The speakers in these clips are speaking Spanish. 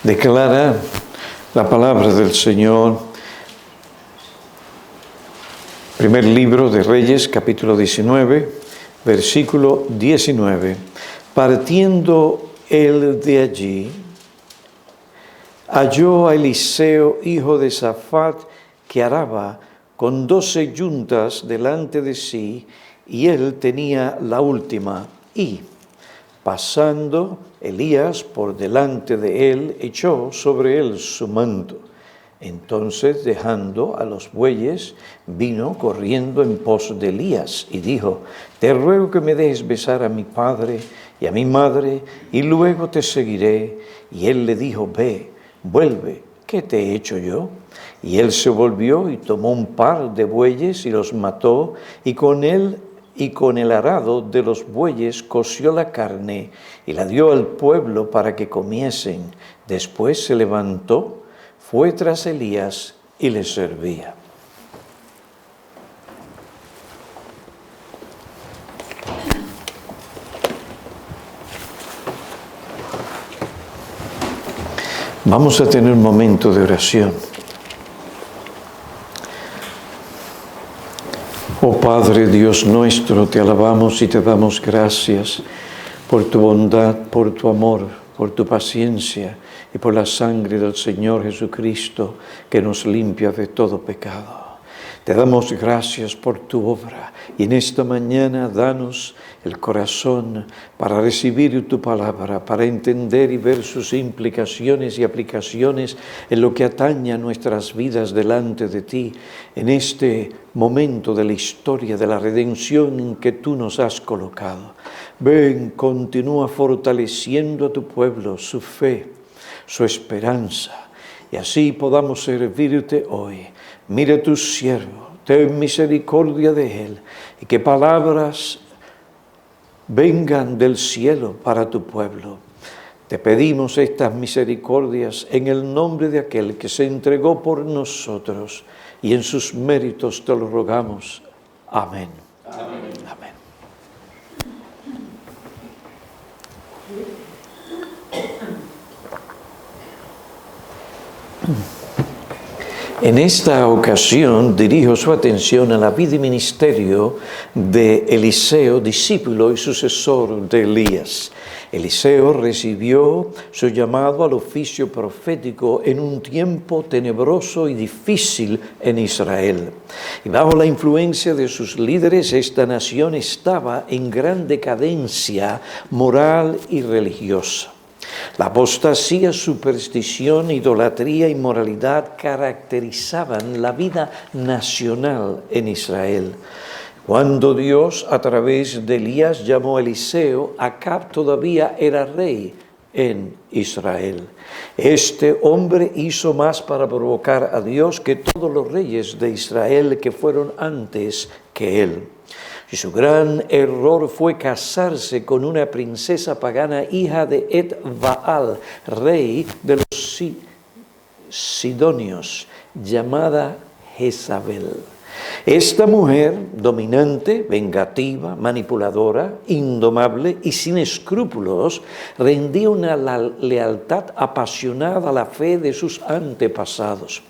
Declara la palabra del Señor. Primer libro de Reyes, capítulo 19, versículo 19. Partiendo él de allí, halló a Eliseo, hijo de Safat, que araba con 12 yuntas delante de sí, y él tenía la última. Y, pasando Elías por delante de él, echó sobre él su manto. Entonces, dejando a los bueyes, vino corriendo en pos de Elías y dijo: te ruego que me dejes besar a mi padre y a mi madre, y luego te seguiré. Y él le dijo: ve, vuelve, ¿qué te he hecho yo? Y él se volvió y tomó un par de bueyes y los mató, y con el arado de los bueyes coció la carne y la dio al pueblo para que comiesen. Después se levantó, fue tras Elías y le servía. Vamos a tener un momento de oración. Oh Padre Dios nuestro, te alabamos y te damos gracias por tu bondad, por tu amor, por tu paciencia y por la sangre del Señor Jesucristo que nos limpia de todo pecado. Te damos gracias por tu obra y en esta mañana danos el corazón para recibir tu palabra, para entender y ver sus implicaciones y aplicaciones en lo que atañe a nuestras vidas delante de ti, en este momento de la historia de la redención en que tú nos has colocado. Ven, continúa fortaleciendo a tu pueblo, su fe, su esperanza, y así podamos servirte hoy. Mira a tu siervo, ten misericordia de él, y que palabras vengan del cielo para tu pueblo. Te pedimos estas misericordias en el nombre de aquel que se entregó por nosotros, y en sus méritos te lo rogamos. Amén. Amén. Amén. En esta ocasión dirijo su atención a la vida y ministerio de Eliseo, discípulo y sucesor de Elías. Eliseo recibió su llamado al oficio profético en un tiempo tenebroso y difícil en Israel. Y bajo la influencia de sus líderes, esta nación estaba en gran decadencia moral y religiosa. La apostasía, superstición, idolatría y inmoralidad caracterizaban la vida nacional en Israel. Cuando Dios, a través de Elías, llamó a Eliseo, Acab todavía era rey en Israel. Este hombre hizo más para provocar a Dios que todos los reyes de Israel que fueron antes que él. Y su gran error fue casarse con una princesa pagana, hija de Et-Baal, rey de los Sidonios, llamada Jezabel. Esta mujer, dominante, vengativa, manipuladora, indomable y sin escrúpulos, rendía una lealtad apasionada a la fe de sus antepasados.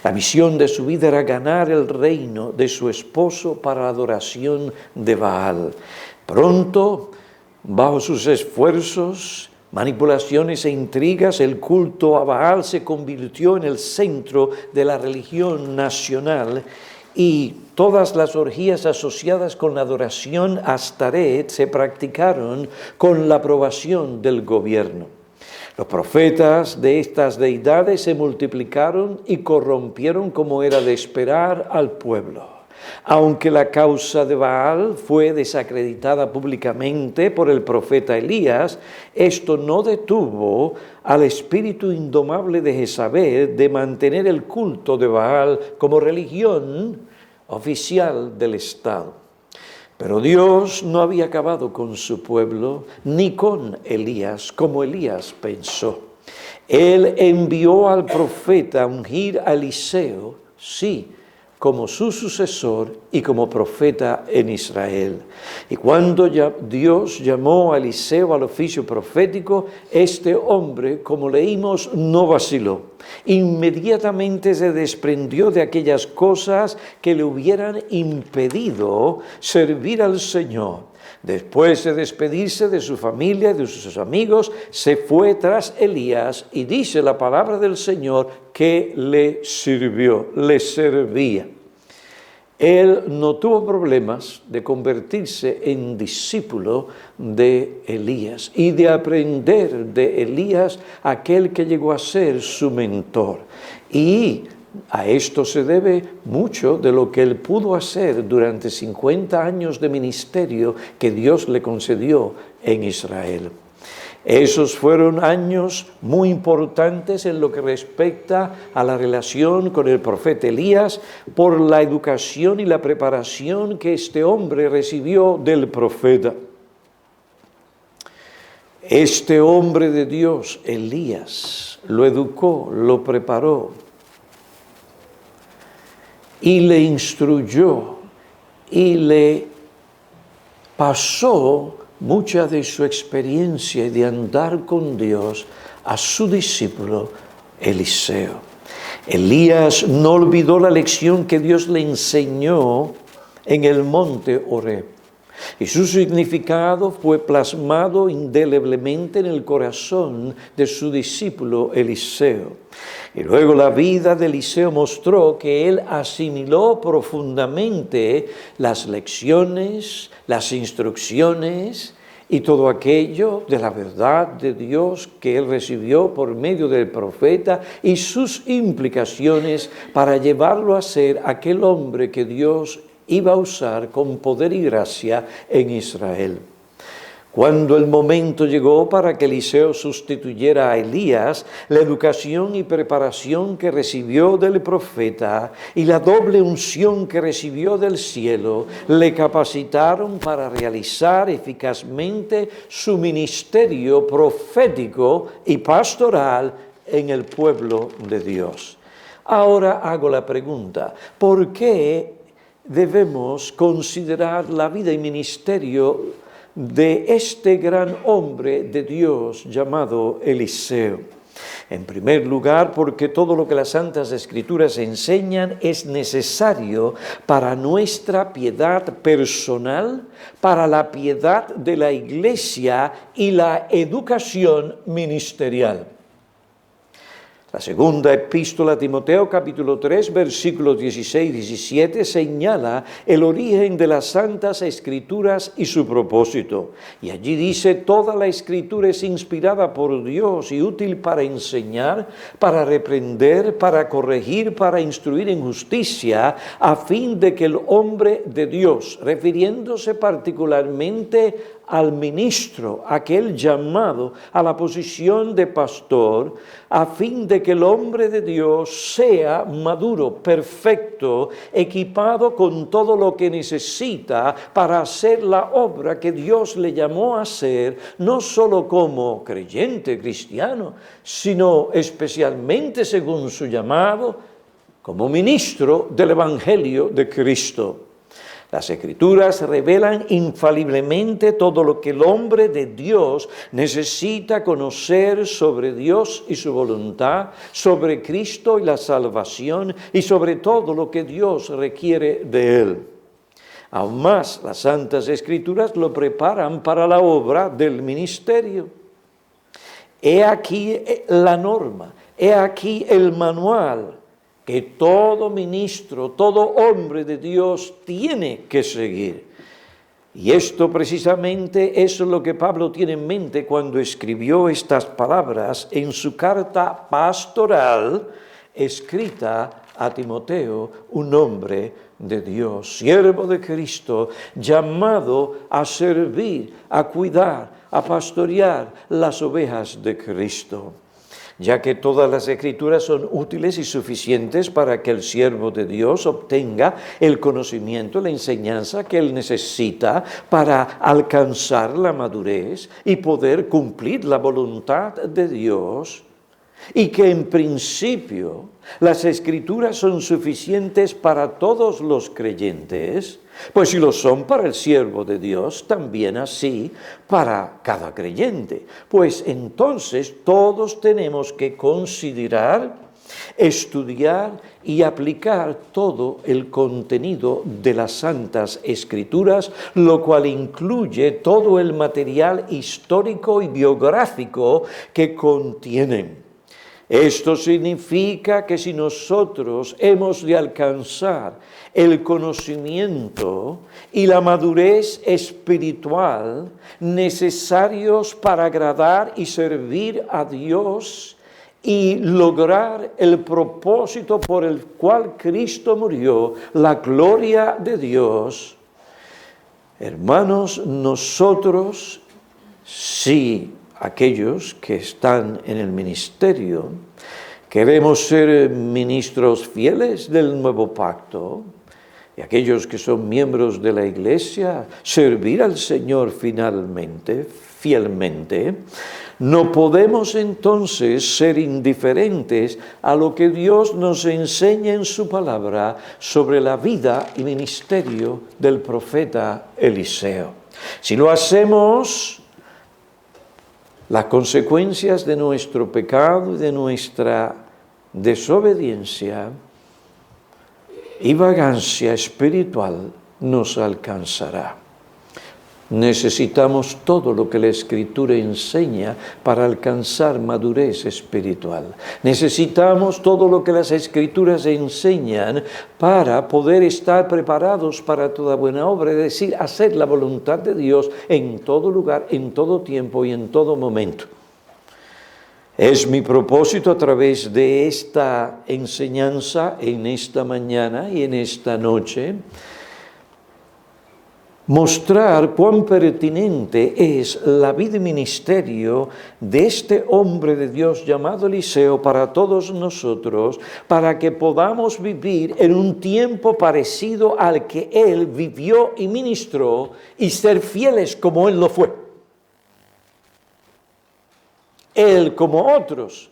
La misión de su vida era ganar el reino de su esposo para la adoración de Baal. Pronto, bajo sus esfuerzos, manipulaciones e intrigas, el culto a Baal se convirtió en el centro de la religión nacional y todas las orgías asociadas con la adoración a Astaret se practicaron con la aprobación del gobierno. Los profetas de estas deidades se multiplicaron y corrompieron, como era de esperar, al pueblo. Aunque la causa de Baal fue desacreditada públicamente por el profeta Elías, esto no detuvo al espíritu indomable de Jezabel de mantener el culto de Baal como religión oficial del Estado. Pero Dios no había acabado con su pueblo, ni con Elías, como Elías pensó. Él envió al profeta a ungir a Eliseo, sí, como su sucesor y como profeta en Israel. Y cuando Dios llamó a Eliseo al oficio profético, este hombre, como leímos, no vaciló. Inmediatamente se desprendió de aquellas cosas que le hubieran impedido servir al Señor. Después de despedirse de su familia, de sus amigos, se fue tras Elías y dice la palabra del Señor que le sirvió, le servía. Él no tuvo problemas de convertirse en discípulo de Elías y de aprender de Elías aquel que llegó a ser su mentor. Y a esto se debe mucho de lo que él pudo hacer durante 50 años de ministerio que Dios le concedió en Israel. Esos fueron años muy importantes en lo que respecta a la relación con el profeta Elías por la educación y la preparación que este hombre recibió del profeta. Este hombre de Dios, Elías, lo educó, lo preparó y le instruyó y le pasó mucha de su experiencia de andar con Dios a su discípulo Eliseo. Elías no olvidó la lección que Dios le enseñó en el monte Horeb. Y su significado fue plasmado indeleblemente en el corazón de su discípulo Eliseo. Y luego la vida de Eliseo mostró que él asimiló profundamente las lecciones, las instrucciones y todo aquello de la verdad de Dios que él recibió por medio del profeta y sus implicaciones para llevarlo a ser aquel hombre que Dios iba a usar con poder y gracia en Israel. Cuando el momento llegó para que Eliseo sustituyera a Elías, la educación y preparación que recibió del profeta y la doble unción que recibió del cielo le capacitaron para realizar eficazmente su ministerio profético y pastoral en el pueblo de Dios. Ahora hago la pregunta, ¿por qué debemos considerar la vida y ministerio de este gran hombre de Dios llamado Eliseo? En primer lugar, porque todo lo que las Santas Escrituras enseñan es necesario para nuestra piedad personal, para la piedad de la Iglesia y la educación ministerial. La segunda epístola a Timoteo, capítulo 3, versículos 16 y 17, señala el origen de las Santas Escrituras y su propósito. Y allí dice, toda la Escritura es inspirada por Dios y útil para enseñar, para reprender, para corregir, para instruir en justicia, a fin de que el hombre de Dios, refiriéndose particularmente al ministro, aquel llamado a la posición de pastor, a fin de que el hombre de Dios sea maduro, perfecto, equipado con todo lo que necesita para hacer la obra que Dios le llamó a hacer, no solo como creyente cristiano, sino especialmente según su llamado, como ministro del Evangelio de Cristo. Las Escrituras revelan infaliblemente todo lo que el hombre de Dios necesita conocer sobre Dios y su voluntad, sobre Cristo y la salvación, y sobre todo lo que Dios requiere de él. Aún más, las Santas Escrituras lo preparan para la obra del ministerio. He aquí la norma, he aquí el manual que todo ministro, todo hombre de Dios tiene que seguir. Y esto precisamente es lo que Pablo tiene en mente cuando escribió estas palabras en su carta pastoral escrita a Timoteo, un hombre de Dios, siervo de Cristo, llamado a servir, a cuidar, a pastorear las ovejas de Cristo. Ya que todas las Escrituras son útiles y suficientes para que el siervo de Dios obtenga el conocimiento, la enseñanza que él necesita para alcanzar la madurez y poder cumplir la voluntad de Dios, y que en principio las Escrituras son suficientes para todos los creyentes, pues si lo son para el siervo de Dios, también así para cada creyente. Pues entonces todos tenemos que considerar, estudiar y aplicar todo el contenido de las Santas Escrituras, lo cual incluye todo el material histórico y biográfico que contienen. Esto significa que si nosotros hemos de alcanzar el conocimiento y la madurez espiritual necesarios para agradar y servir a Dios y lograr el propósito por el cual Cristo murió, la gloria de Dios, hermanos, nosotros sí, aquellos que están en el ministerio, queremos ser ministros fieles del nuevo pacto, y aquellos que son miembros de la Iglesia, servir al Señor fielmente, no podemos entonces ser indiferentes a lo que Dios nos enseña en su palabra sobre la vida y ministerio del profeta Eliseo. Si lo hacemos, las consecuencias de nuestro pecado y de nuestra desobediencia y vagancia espiritual nos alcanzará. Necesitamos todo lo que la Escritura enseña para alcanzar madurez espiritual. Necesitamos todo lo que las Escrituras enseñan para poder estar preparados para toda buena obra, es decir, hacer la voluntad de Dios en todo lugar, en todo tiempo y en todo momento. Es mi propósito a través de esta enseñanza en esta mañana y en esta noche mostrar cuán pertinente es la vida y ministerio de este hombre de Dios llamado Eliseo para todos nosotros, para que podamos vivir en un tiempo parecido al que él vivió y ministró y ser fieles como él lo fue. Él, como otros,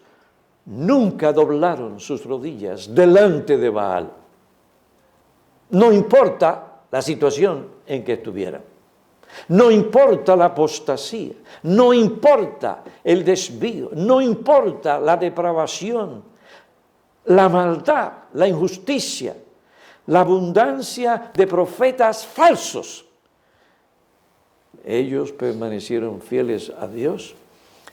nunca doblaron sus rodillas delante de Baal. No importa la situación en que estuvieran. No importa la apostasía, no importa el desvío, no importa la depravación, la maldad, la injusticia, la abundancia de profetas falsos. Ellos permanecieron fieles a Dios.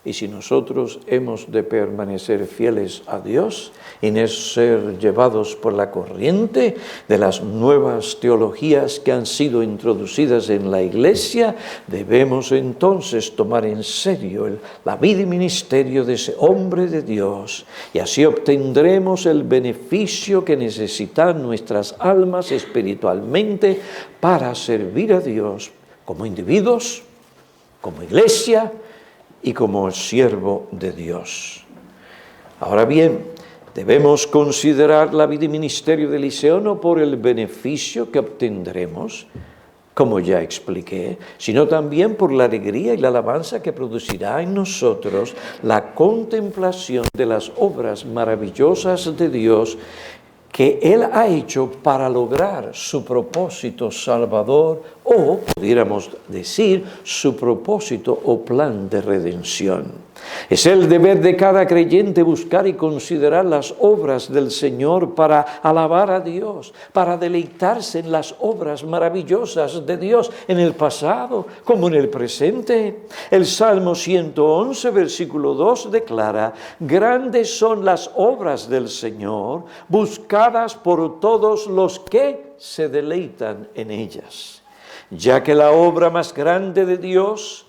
Y si nosotros hemos de permanecer fieles a Dios y no ser llevados por la corriente de las nuevas teologías que han sido introducidas en la Iglesia, debemos entonces tomar en serio la vida y ministerio de ese hombre de Dios, y así obtendremos el beneficio que necesitan nuestras almas espiritualmente para servir a Dios como individuos, como iglesia, y como siervo de Dios. Ahora bien, debemos considerar la vida y ministerio de Eliseo no por el beneficio que obtendremos, como ya expliqué, sino también por la alegría y la alabanza que producirá en nosotros la contemplación de las obras maravillosas de Dios que Él ha hecho para lograr su propósito salvador, o pudiéramos decir su propósito o plan de redención. Es el deber de cada creyente buscar y considerar las obras del Señor para alabar a Dios, para deleitarse en las obras maravillosas de Dios en el pasado como en el presente. El Salmo 111, versículo 2 declara: grandes son las obras del Señor, buscadas por todos los que se deleitan en ellas. Ya que la obra más grande de Dios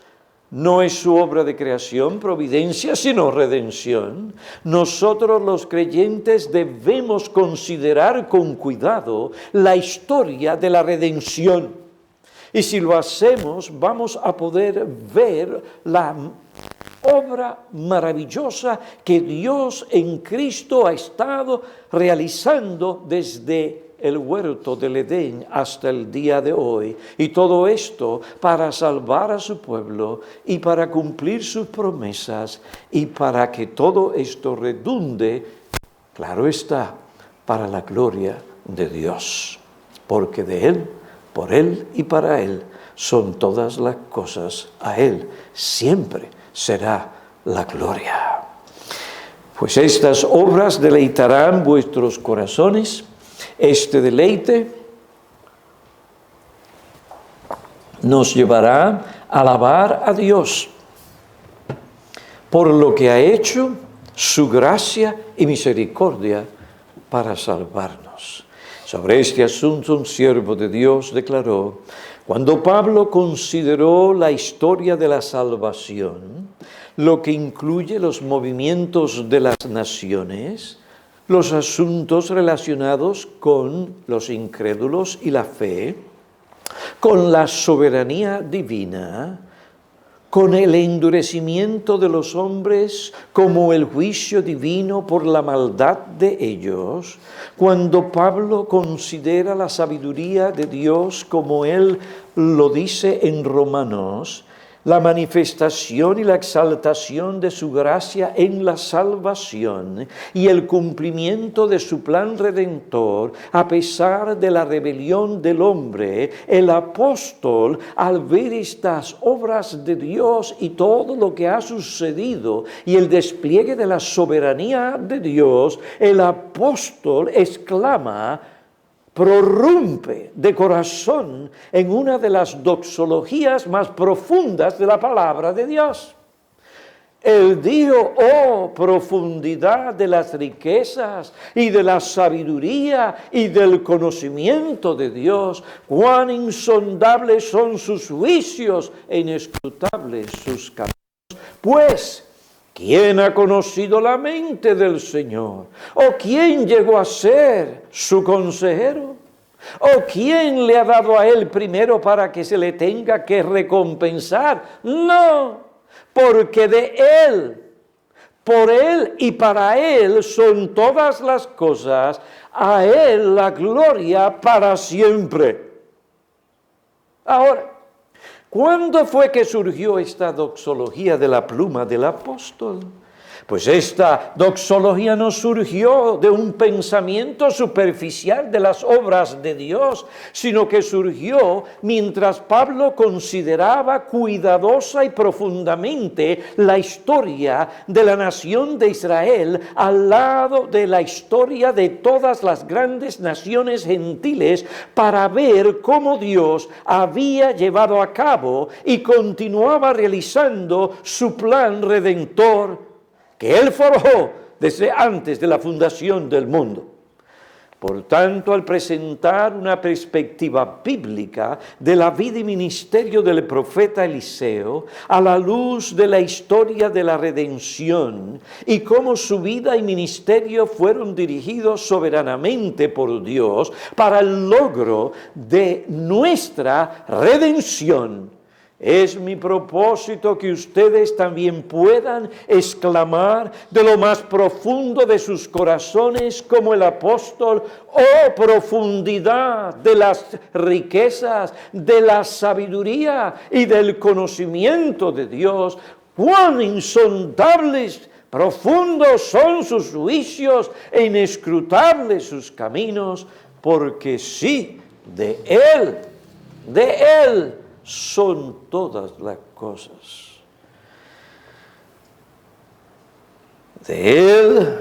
no es su obra de creación, providencia, sino redención, nosotros los creyentes debemos considerar con cuidado la historia de la redención. Y si lo hacemos, vamos a poder ver la obra maravillosa que Dios en Cristo ha estado realizando desde el huerto del Edén hasta el día de hoy. Y todo esto para salvar a su pueblo y para cumplir sus promesas y para que todo esto redunde, claro está, para la gloria de Dios. Porque de Él, por Él y para Él son todas las cosas. A Él siempre será la gloria. Pues estas obras deleitarán vuestros corazones. Este deleite nos llevará a alabar a Dios por lo que ha hecho, su gracia y misericordia para salvarnos. Sobre este asunto un siervo de Dios declaró: cuando Pablo consideró la historia de la salvación, lo que incluye los movimientos de las naciones, los asuntos relacionados con los incrédulos y la fe, con la soberanía divina, con el endurecimiento de los hombres como el juicio divino por la maldad de ellos, cuando Pablo considera la sabiduría de Dios como él lo dice en Romanos, la manifestación y la exaltación de su gracia en la salvación y el cumplimiento de su plan redentor a pesar de la rebelión del hombre, el apóstol, al ver estas obras de Dios y todo lo que ha sucedido y el despliegue de la soberanía de Dios, el apóstol exclama, prorrumpe de corazón en una de las doxologías más profundas de la palabra de Dios. Él dijo, oh profundidad de las riquezas y de la sabiduría y del conocimiento de Dios, cuán insondables son sus juicios e inescrutables sus caminos. Pues, ¿quién ha conocido la mente del Señor? ¿O quién llegó a ser su consejero? ¿O quién le ha dado a él primero para que se le tenga que recompensar? No, porque de él, por él y para él son todas las cosas, a él la gloria para siempre. Ahora, ¿cuándo fue que surgió esta doxología de la pluma del apóstol? Pues esta doxología no surgió de un pensamiento superficial de las obras de Dios, sino que surgió mientras Pablo consideraba cuidadosa y profundamente la historia de la nación de Israel al lado de la historia de todas las grandes naciones gentiles para ver cómo Dios había llevado a cabo y continuaba realizando su plan redentor que Él forjó desde antes de la fundación del mundo. Por tanto, al presentar una perspectiva bíblica de la vida y ministerio del profeta Eliseo, a la luz de la historia de la redención y cómo su vida y ministerio fueron dirigidos soberanamente por Dios para el logro de nuestra redención, es mi propósito que ustedes también puedan exclamar de lo más profundo de sus corazones como el apóstol, oh profundidad de las riquezas, de la sabiduría y del conocimiento de Dios, cuán insondables, profundos son sus juicios e inescrutables sus caminos, porque sí, de Él, son todas las cosas. De Él,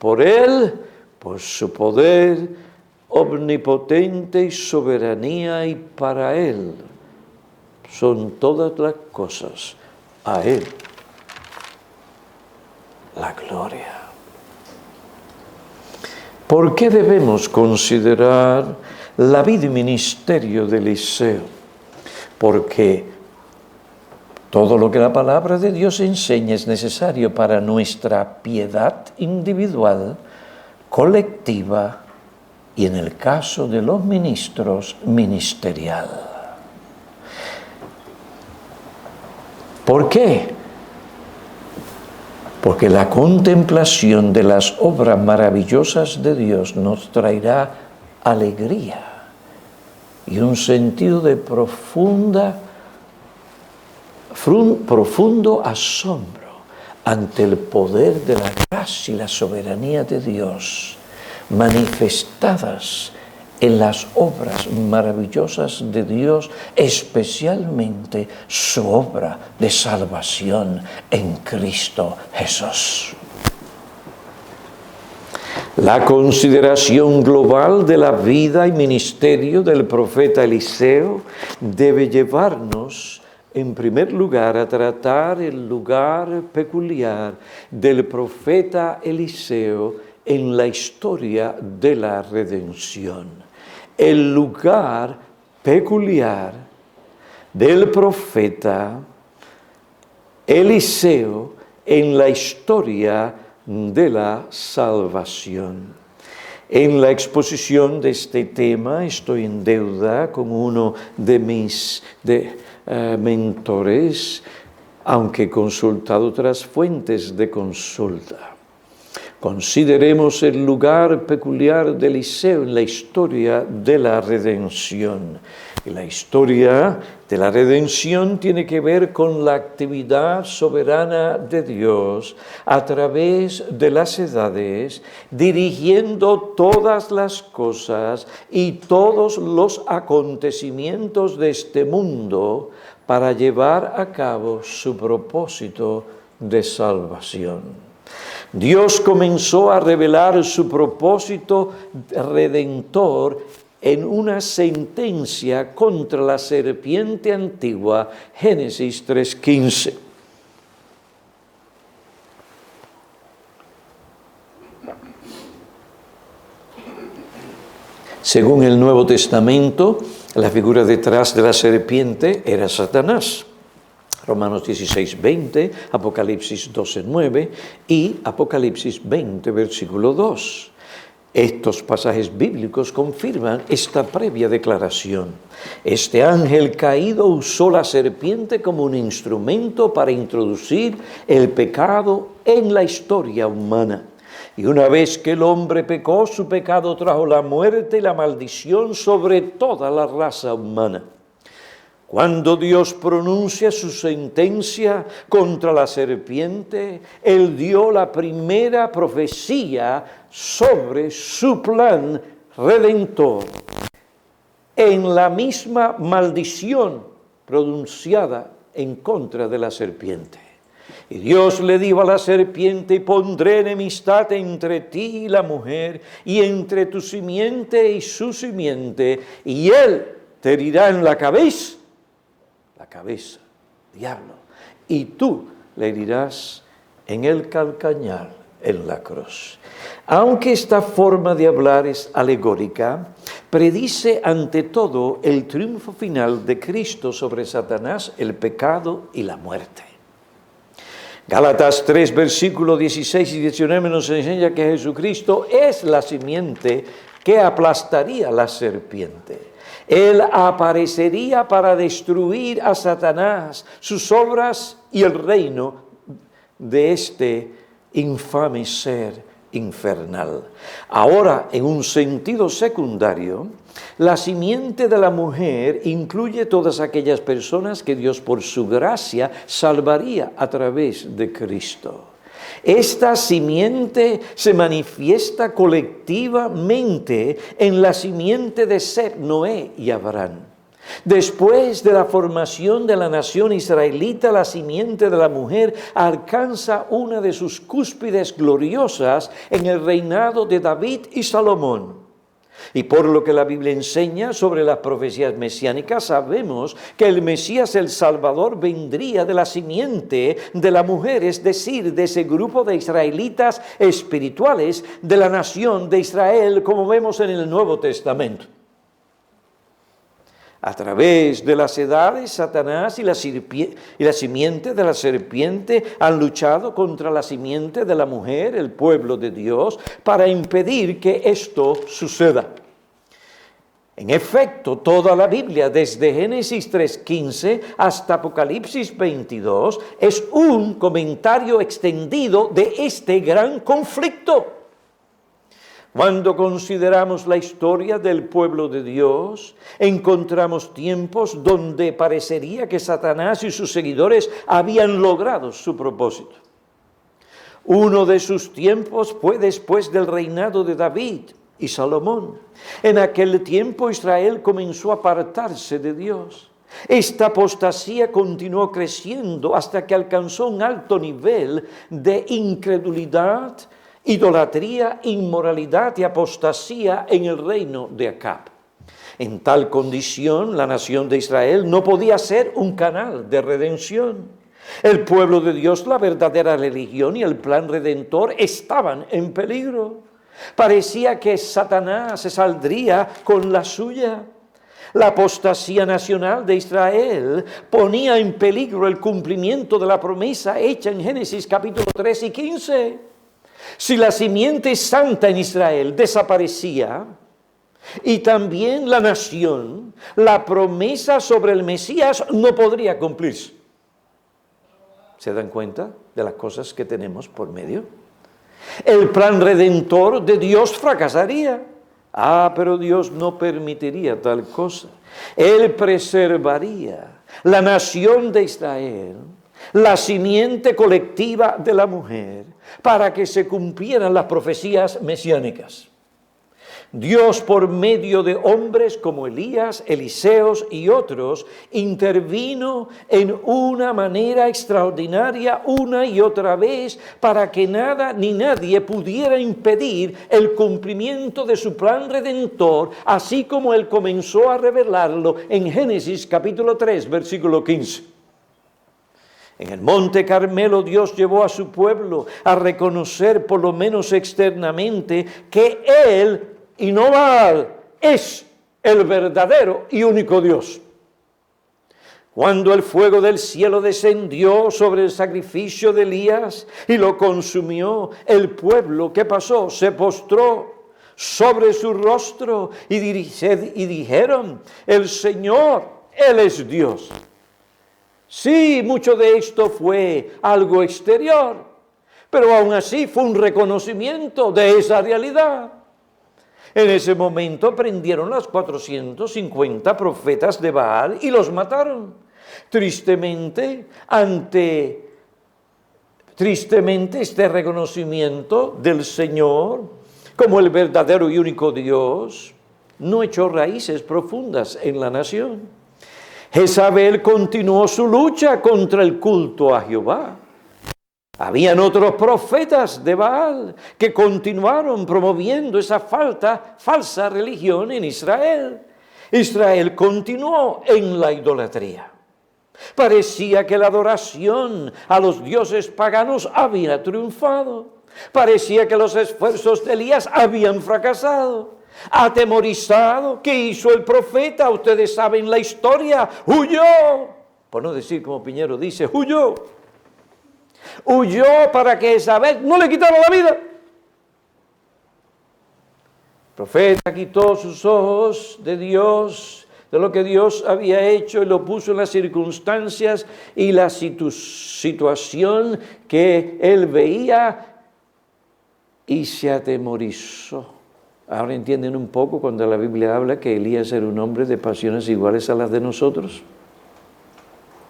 por su poder omnipotente y soberanía, y para Él son todas las cosas. A Él la gloria. ¿Por qué debemos considerar la vida y ministerio de Eliseo? Porque todo lo que la palabra de Dios enseña es necesario para nuestra piedad individual, colectiva y, en el caso de los ministros, ministerial. ¿Por qué? Porque la contemplación de las obras maravillosas de Dios nos traerá alegría y un sentido de profundo asombro ante el poder de la gracia y la soberanía de Dios manifestadas en las obras maravillosas de Dios, especialmente su obra de salvación en Cristo Jesús. La consideración global de la vida y ministerio del profeta Eliseo debe llevarnos, en primer lugar, a tratar el lugar peculiar del profeta Eliseo en la historia de la redención. El lugar peculiar del profeta Eliseo en la historia de la salvación. En la exposición de este tema estoy en deuda con uno de mis mentores, aunque he consultado otras fuentes de consulta. Consideremos el lugar peculiar de Eliseo en la historia de la redención. Y la historia de la redención tiene que ver con la actividad soberana de Dios a través de las edades, dirigiendo todas las cosas y todos los acontecimientos de este mundo para llevar a cabo su propósito de salvación. Dios comenzó a revelar su propósito redentor en una sentencia contra la serpiente antigua, Génesis 3:15. Según el Nuevo Testamento, la figura detrás de la serpiente era Satanás. Romanos 16:20, Apocalipsis 12:9 y Apocalipsis 20, versículo 2. Estos pasajes bíblicos confirman esta previa declaración. Este ángel caído usó la serpiente como un instrumento para introducir el pecado en la historia humana. Y una vez que el hombre pecó, su pecado trajo la muerte y la maldición sobre toda la raza humana. Cuando Dios pronuncia su sentencia contra la serpiente, Él dio la primera profecía sobre su plan redentor. En la misma maldición pronunciada en contra de la serpiente. Y Dios le dijo a la serpiente: y pondré enemistad entre ti y la mujer, y entre tu simiente y su simiente, y él te herirá en la cabeza, diablo, y tú le herirás en el calcañar, en la cruz. Aunque esta forma de hablar es alegórica, predice ante todo el triunfo final de Cristo sobre Satanás, el pecado y la muerte. Gálatas 3, versículos 16 y 19 nos enseña que Jesucristo es la simiente que aplastaría la serpiente. Él aparecería para destruir a Satanás, sus obras y el reino de este infame ser infernal. Ahora, en un sentido secundario, la simiente de la mujer incluye todas aquellas personas que Dios por su gracia salvaría a través de Cristo. Esta simiente se manifiesta colectivamente en la simiente de Seth, Noé y Abraham. Después de la formación de la nación israelita, la simiente de la mujer alcanza una de sus cúspides gloriosas en el reinado de David y Salomón. Y por lo que la Biblia enseña sobre las profecías mesiánicas, sabemos que el Mesías, el Salvador, vendría de la simiente de la mujer, es decir, de ese grupo de israelitas espirituales de la nación de Israel, como vemos en el Nuevo Testamento. A través de las edades, Satanás y la simiente de la serpiente han luchado contra la simiente de la mujer, el pueblo de Dios, para impedir que esto suceda. En efecto, toda la Biblia, desde Génesis 3:15 hasta Apocalipsis 22, es un comentario extendido de este gran conflicto. Cuando consideramos la historia del pueblo de Dios, encontramos tiempos donde parecería que Satanás y sus seguidores habían logrado su propósito. Uno de sus tiempos fue después del reinado de David y Salomón. En aquel tiempo Israel comenzó a apartarse de Dios. Esta apostasía continuó creciendo hasta que alcanzó un alto nivel de incredulidad, idolatría, inmoralidad y apostasía en el reino de Acab. En tal condición, la nación de Israel no podía ser un canal de redención. El pueblo de Dios, la verdadera religión y el plan redentor estaban en peligro. Parecía que Satanás se saldría con la suya. La apostasía nacional de Israel ponía en peligro el cumplimiento de la promesa hecha en Génesis capítulo 3 y 15. Si la simiente santa en Israel desaparecía, y también la nación, la promesa sobre el Mesías no podría cumplirse. ¿Se dan cuenta de las cosas que tenemos por medio? El plan redentor de Dios fracasaría. Pero Dios no permitiría tal cosa. Él preservaría la nación de Israel, la simiente colectiva de la mujer, para que se cumplieran las profecías mesiánicas. Dios, por medio de hombres como Elías, Eliseos y otros, intervino en una manera extraordinaria una y otra vez para que nada ni nadie pudiera impedir el cumplimiento de su plan redentor, así como Él comenzó a revelarlo en Génesis capítulo 3, versículo 15. En el monte Carmelo Dios llevó a su pueblo a reconocer, por lo menos externamente, que Él y no Baal es el verdadero y único Dios. Cuando el fuego del cielo descendió sobre el sacrificio de Elías y lo consumió, el pueblo, ¿qué pasó? Se postró sobre su rostro y dijeron, el Señor, Él es Dios. Sí, mucho de esto fue algo exterior, pero aún así fue un reconocimiento de esa realidad. En ese momento prendieron los 450 profetas de Baal y los mataron. Tristemente este reconocimiento del Señor como el verdadero y único Dios no echó raíces profundas en la nación. Jezabel continuó su lucha contra el culto a Jehová. Habían otros profetas de Baal que continuaron promoviendo esa falsa religión en Israel. Israel continuó en la idolatría. Parecía que la adoración a los dioses paganos había triunfado. Parecía que los esfuerzos de Elías habían fracasado. Atemorizado, ¿qué hizo el profeta? Ustedes saben la historia. Huyó. Por no decir como Piñero dice, huyó. Huyó para que Jezabel no le quitara la vida. El profeta quitó sus ojos de Dios, de lo que Dios había hecho, y lo puso en las circunstancias y la situación que él veía y se atemorizó. Ahora entienden un poco cuando la Biblia habla que Elías era un hombre de pasiones iguales a las de nosotros.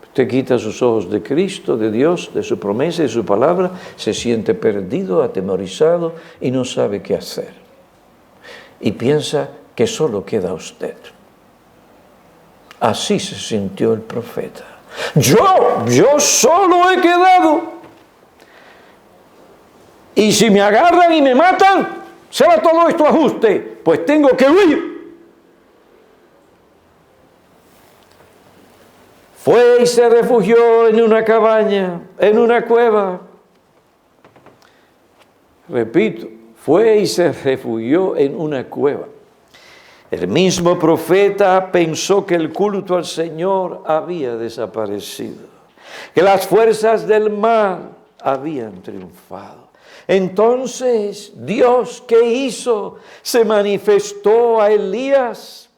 Usted quita sus ojos de Cristo, de Dios, de su promesa y de su palabra, se siente perdido, atemorizado y no sabe qué hacer. Y piensa que solo queda usted. Así se sintió el profeta. Yo solo he quedado. Y si me agarran y me matan, se va todo esto a ajuste, pues tengo que huir. Fue y se refugió en una cabaña, en una cueva. Repito, fue y se refugió en una cueva. El mismo profeta pensó que el culto al Señor había desaparecido, que las fuerzas del mal habían triunfado. Entonces, Dios, ¿qué hizo? Se manifestó a Elías.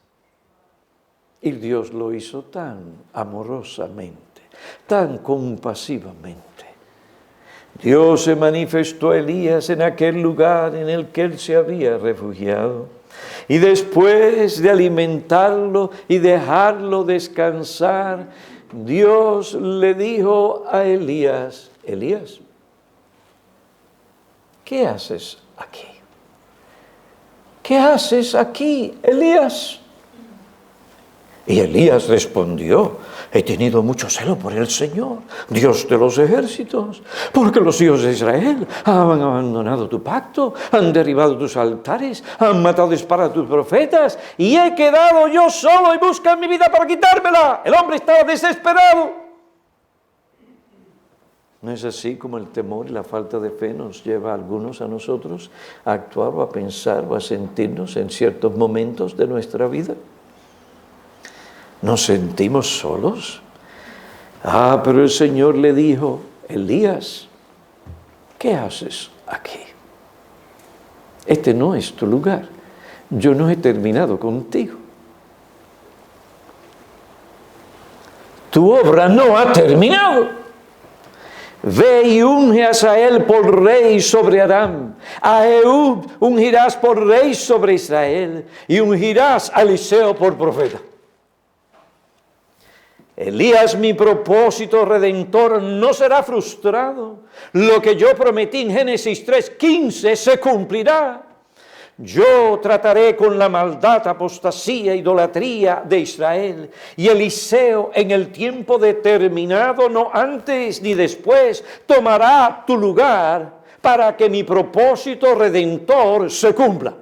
Y Dios lo hizo tan amorosamente, tan compasivamente. Dios se manifestó a Elías en aquel lugar en el que él se había refugiado. Y después de alimentarlo y dejarlo descansar, Dios le dijo a Elías, Elías, ¿qué haces aquí? ¿Qué haces aquí, Elías? Y Elías respondió, he tenido mucho celo por el Señor, Dios de los ejércitos, porque los hijos de Israel han abandonado tu pacto, han derribado tus altares, han matado de espada a tus profetas, y he quedado yo solo y buscan mi vida para quitármela. El hombre estaba desesperado. ¿No es así como el temor y la falta de fe nos lleva a algunos, a nosotros, a actuar o a pensar o a sentirnos en ciertos momentos de nuestra vida? ¿Nos sentimos solos? Pero el Señor le dijo, Elías, ¿qué haces aquí? Este no es tu lugar. Yo no he terminado contigo. Tu obra no ha terminado. Ve y unge a Asael por rey sobre Aram. A Ehud ungirás por rey sobre Israel. Y ungirás a Eliseo por profeta. Elías, mi propósito redentor no será frustrado. Lo que yo prometí en Génesis 3:15 se cumplirá. Yo trataré con la maldad, apostasía, idolatría de Israel. Y Eliseo en el tiempo determinado, no antes ni después, tomará tu lugar para que mi propósito redentor se cumpla.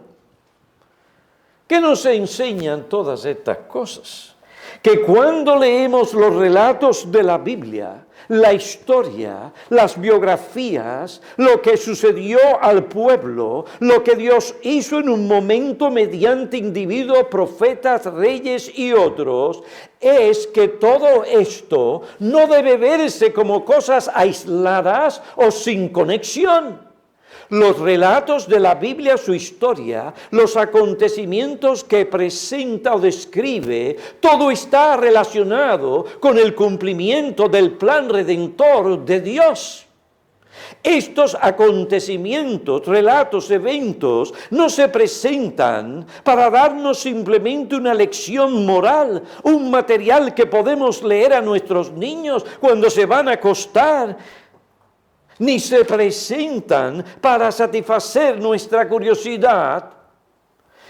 ¿Qué nos enseñan todas estas cosas? Que cuando leemos los relatos de la Biblia, la historia, las biografías, lo que sucedió al pueblo, lo que Dios hizo en un momento mediante individuos, profetas, reyes y otros, es que todo esto no debe verse como cosas aisladas o sin conexión. Los relatos de la Biblia, su historia, los acontecimientos que presenta o describe, todo está relacionado con el cumplimiento del plan redentor de Dios. Estos acontecimientos, relatos, eventos, no se presentan para darnos simplemente una lección moral, un material que podemos leer a nuestros niños cuando se van a acostar, ni se presentan para satisfacer nuestra curiosidad.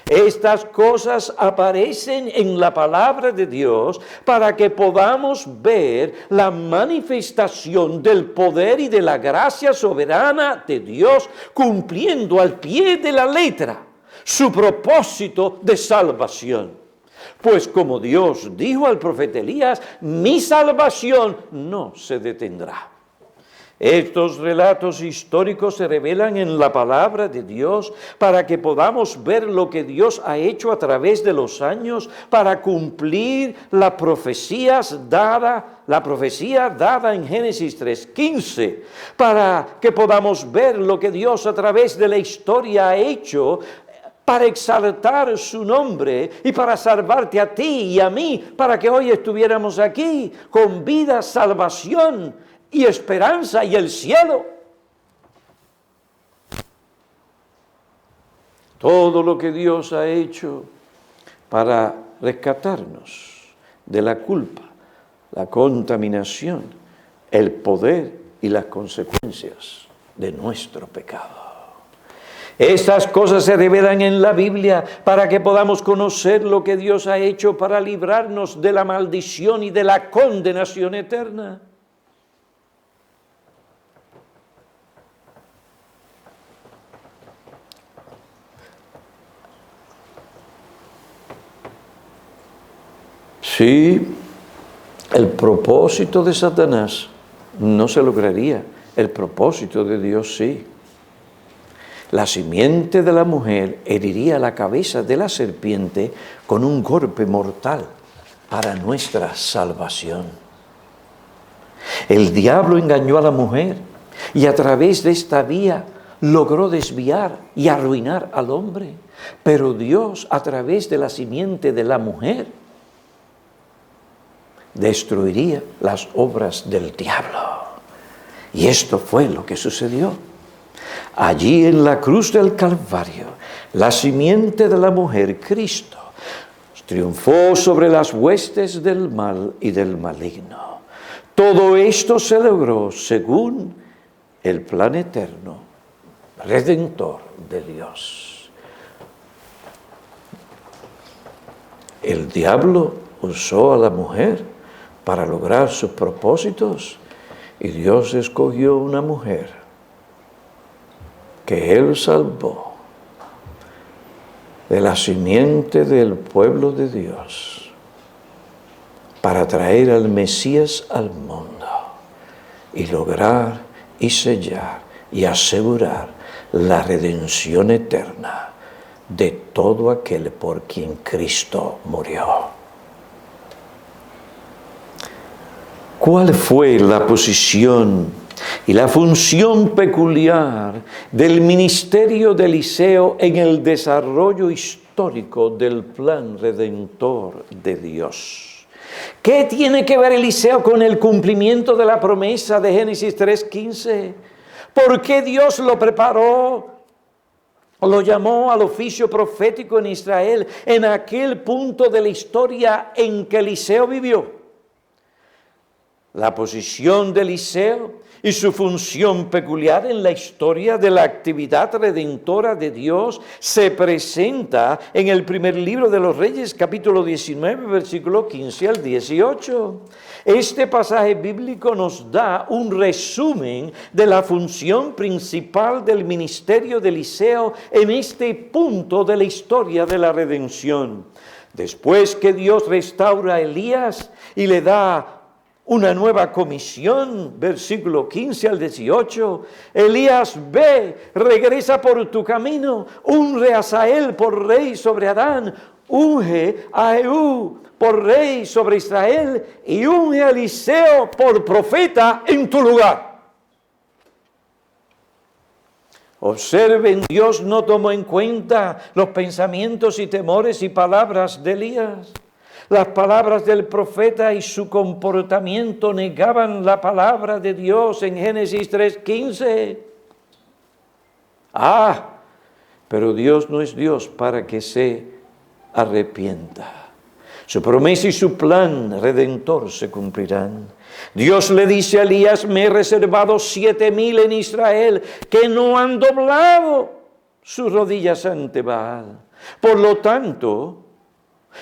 Estas cosas aparecen en la palabra de Dios para que podamos ver la manifestación del poder y de la gracia soberana de Dios cumpliendo al pie de la letra su propósito de salvación. Pues como Dios dijo al profeta Elías, mi salvación no se detendrá. Estos relatos históricos se revelan en la palabra de Dios para que podamos ver lo que Dios ha hecho a través de los años para cumplir la profecía dada en Génesis 3:15, para que podamos ver lo que Dios a través de la historia ha hecho para exaltar su nombre y para salvarte a ti y a mí, para que hoy estuviéramos aquí con vida, salvación y esperanza y el cielo. Todo lo que Dios ha hecho para rescatarnos de la culpa, la contaminación, el poder y las consecuencias de nuestro pecado. Estas cosas se revelan en la Biblia para que podamos conocer lo que Dios ha hecho para librarnos de la maldición y de la condenación eterna. Sí, el propósito de Satanás no se lograría, el propósito de Dios sí. La simiente de la mujer heriría la cabeza de la serpiente con un golpe mortal para nuestra salvación. El diablo engañó a la mujer y a través de esta vía logró desviar y arruinar al hombre. Pero Dios, a través de la simiente de la mujer, destruiría las obras del diablo. Y esto fue lo que sucedió. Allí en la cruz del Calvario, la simiente de la mujer, Cristo, triunfó sobre las huestes del mal y del maligno. Todo esto se logró según el plan eterno, redentor de Dios. El diablo usó a la mujer para lograr sus propósitos y Dios escogió una mujer que Él salvó de la simiente del pueblo de Dios para traer al Mesías al mundo y lograr y sellar y asegurar la redención eterna de todo aquel por quien Cristo murió. ¿Cuál fue la posición y la función peculiar del ministerio de Eliseo en el desarrollo histórico del plan redentor de Dios? ¿Qué tiene que ver Eliseo con el cumplimiento de la promesa de Génesis 3:15? ¿Por qué Dios lo preparó? Lo llamó al oficio profético en Israel en aquel punto de la historia en que Eliseo vivió. La posición de Eliseo y su función peculiar en la historia de la actividad redentora de Dios se presenta en el primer libro de los Reyes, capítulo 19, versículo 15 al 18. Este pasaje bíblico nos da un resumen de la función principal del ministerio de Eliseo en este punto de la historia de la redención. Después que Dios restaura a Elías y le da una nueva comisión, versículo 15 al 18. Elías, ve, regresa por tu camino, unge a Azael por rey sobre Adán, unge a Jehú por rey sobre Israel y unge a Eliseo por profeta en tu lugar. Observen, Dios no tomó en cuenta los pensamientos y temores y palabras de Elías. Las palabras del profeta y su comportamiento negaban la palabra de Dios en Génesis 3:15. Pero Dios no es Dios para que se arrepienta. Su promesa y su plan redentor se cumplirán. Dios le dice a Elías, me he reservado 7,000 en Israel que no han doblado sus rodillas ante Baal. Por lo tanto,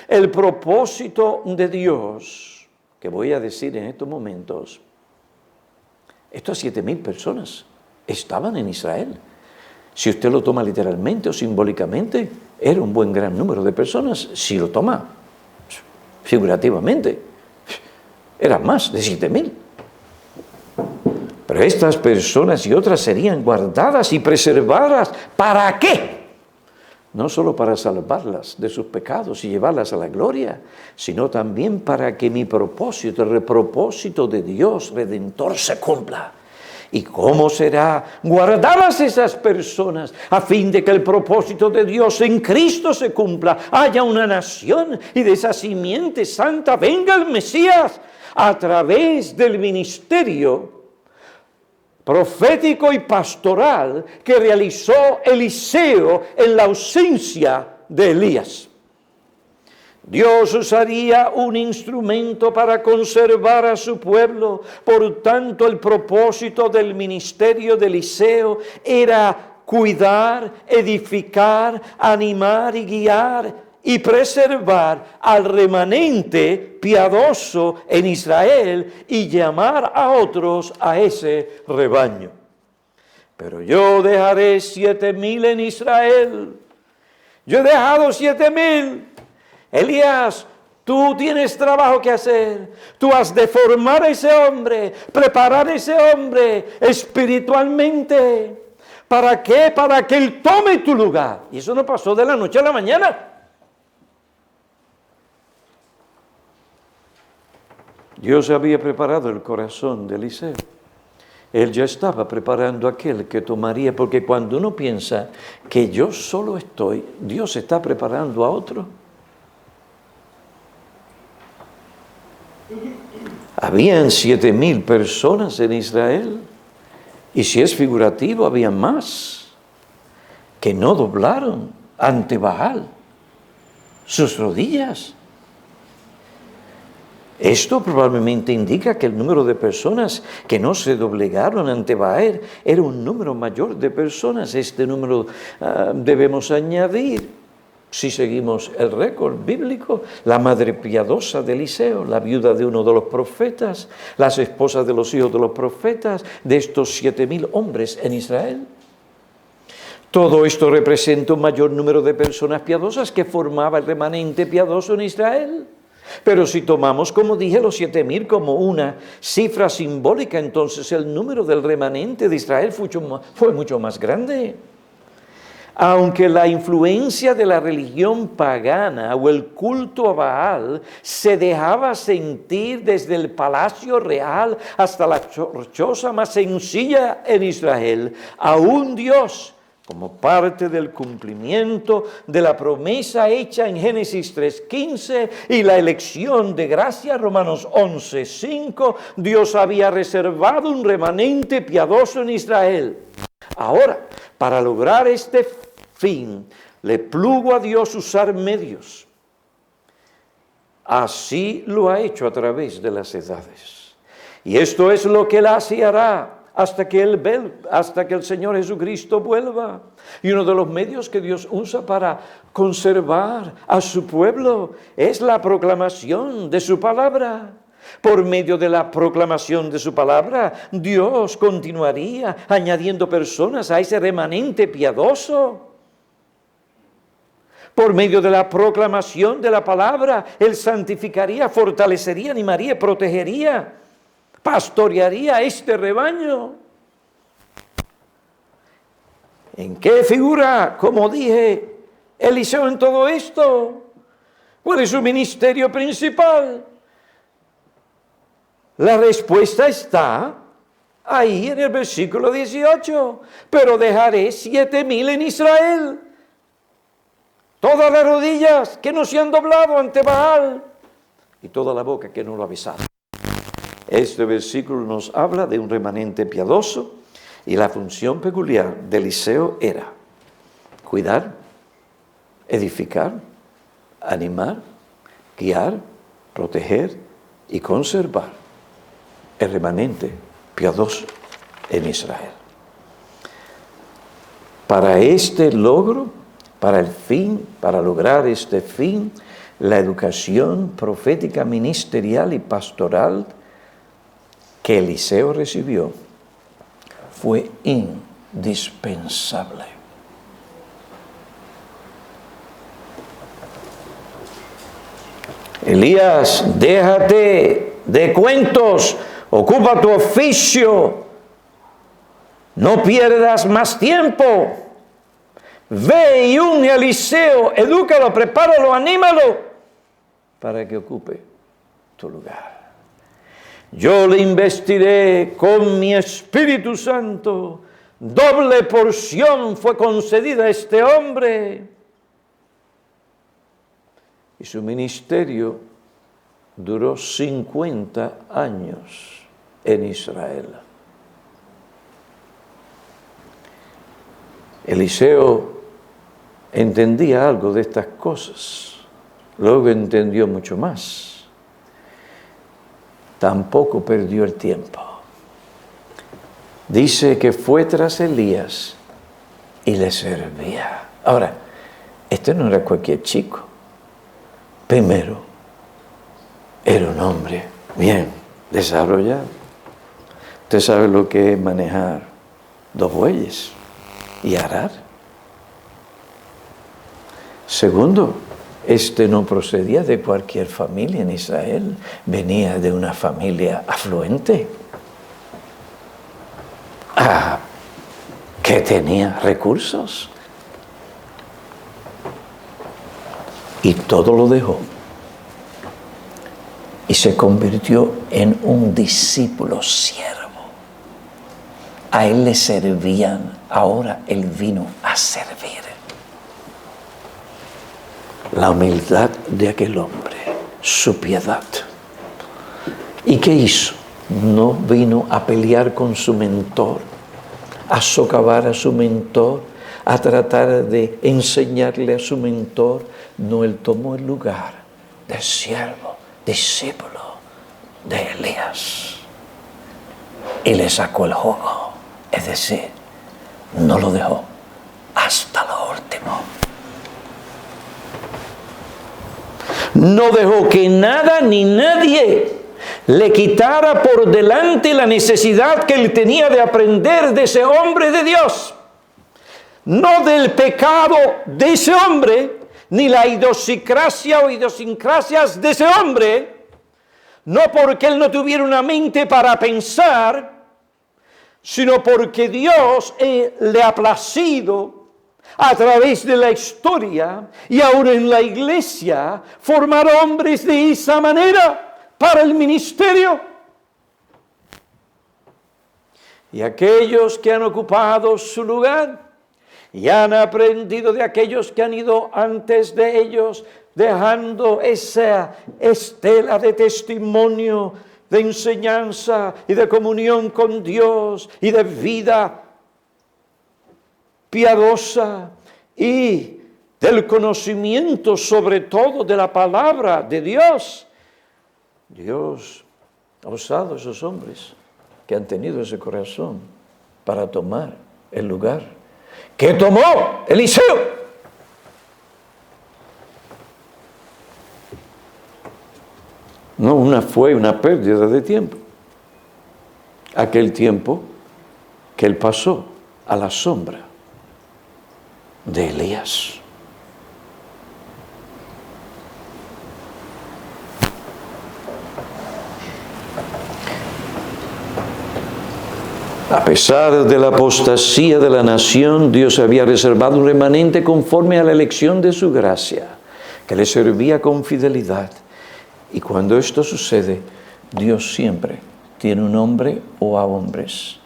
el propósito de Dios, que voy a decir en estos momentos, estas 7,000 personas estaban en Israel. Si usted lo toma literalmente o simbólicamente, era un buen gran número de personas. Si lo toma figurativamente, eran más de 7,000. Pero estas personas y otras serían guardadas y preservadas. ¿Para qué? No solo para salvarlas de sus pecados y llevarlas a la gloria, sino también para que mi propósito, el propósito de Dios redentor se cumpla. ¿Y cómo será guardadas esas personas a fin de que el propósito de Dios en Cristo se cumpla? Haya una nación y de esa simiente santa venga el Mesías a través del ministerio profético y pastoral que realizó Eliseo en la ausencia de Elías. Dios usaría un instrumento para conservar a su pueblo. Por tanto, el propósito del ministerio de Eliseo era cuidar, edificar, animar y guiar y preservar al remanente piadoso en Israel y llamar a otros a ese rebaño. Pero yo dejaré 7,000 en Israel. Yo he dejado 7,000. Elías, tú tienes trabajo que hacer. Tú has de formar a ese hombre, preparar a ese hombre espiritualmente. ¿Para qué? Para que él tome tu lugar. Y eso no pasó de la noche a la mañana. Dios había preparado el corazón de Eliseo. Él ya estaba preparando a aquel que tomaría, porque cuando uno piensa que yo solo estoy, Dios está preparando a otro. Habían 7,000 personas en Israel Y si es figurativo, había más que no doblaron ante Baal sus rodillas. Esto probablemente indica que el número de personas que no se doblegaron ante Baal era un número mayor de personas. Este número debemos añadir, si seguimos el récord bíblico, la madre piadosa de Eliseo, la viuda de uno de los profetas, las esposas de los hijos de los profetas, de estos 7,000 hombres en Israel. Todo esto representa un mayor número de personas piadosas que formaba el remanente piadoso en Israel. Pero si tomamos, como dije, los 7,000 como una cifra simbólica, entonces el número del remanente de Israel fue mucho más grande. Aunque la influencia de la religión pagana o el culto a Baal se dejaba sentir desde el palacio real hasta la choza más sencilla en Israel, aún Dios, como parte del cumplimiento de la promesa hecha en Génesis 3:15 y la elección de gracia, Romanos 11:5, Dios había reservado un remanente piadoso en Israel. Ahora, para lograr este fin, le plugo a Dios usar medios. Así lo ha hecho a través de las edades. Y esto es lo que Él hace y hará hasta que el Señor Jesucristo vuelva. Y uno de los medios que Dios usa para conservar a su pueblo es la proclamación de su palabra. Por medio de la proclamación de su palabra, Dios continuaría añadiendo personas a ese remanente piadoso. Por medio de la proclamación de la palabra, Él santificaría, fortalecería, animaría, protegería, pastorearía este rebaño. ¿En qué figura, como dije, Eliseo en todo esto? ¿Cuál es su ministerio principal? La respuesta está ahí en el versículo 18. Pero dejaré 7,000 en Israel, todas las rodillas que no se han doblado ante Baal y toda la boca que no lo ha besado. Este versículo nos habla de un remanente piadoso y la función peculiar de Eliseo era cuidar, edificar, animar, guiar, proteger y conservar el remanente piadoso en Israel. Para este logro, para lograr este fin, la educación profética, ministerial y pastoral que Eliseo recibió fue indispensable. Elías, déjate de cuentos, ocupa tu oficio, no pierdas más tiempo. Ve y une a Eliseo, edúcalo, prepáralo, anímalo para que ocupe tu lugar. Yo le investiré con mi Espíritu Santo. Doble porción fue concedida a este hombre. Y su ministerio duró 50 años en Israel. Eliseo entendía algo de estas cosas. Luego entendió mucho más. Tampoco perdió el tiempo. Dice que fue tras Elías y le servía. Ahora, este no era cualquier chico. Primero, era un hombre bien desarrollado. Usted sabe lo que es manejar 2 bueyes y arar. Segundo, este no procedía de cualquier familia en Israel, venía de una familia afluente, que tenía recursos. Y todo lo dejó. Y se convirtió en un discípulo siervo. A él le servían, ahora él vino a servir. La humildad de aquel hombre, su piedad. ¿Y qué hizo? No vino a pelear con su mentor, a socavar a su mentor, a tratar de enseñarle a su mentor. No, él tomó el lugar de siervo, discípulo de Elías y le sacó el jugo. Es decir, no lo dejó hasta lo último. No dejó que nada ni nadie le quitara por delante la necesidad que él tenía de aprender de ese hombre de Dios. No del pecado de ese hombre, ni la idiosincrasia o idiosincrasias de ese hombre. No porque él no tuviera una mente para pensar, sino porque Dios le ha placido a través de la historia y ahora en la iglesia formar hombres de esa manera para el ministerio. Y aquellos que han ocupado su lugar y han aprendido de aquellos que han ido antes de ellos, dejando esa estela de testimonio, de enseñanza y de comunión con Dios y de vida piadosa y del conocimiento sobre todo de la palabra de Dios. Dios ha usado a esos hombres que han tenido ese corazón para tomar el lugar que tomó Eliseo. No fue una pérdida de tiempo. Aquel tiempo que él pasó a la sombra de Elías. A pesar de la apostasía de la nación, Dios había reservado un remanente conforme a la elección de su gracia, que le servía con fidelidad. Y cuando esto sucede, Dios siempre tiene un hombre o a hombres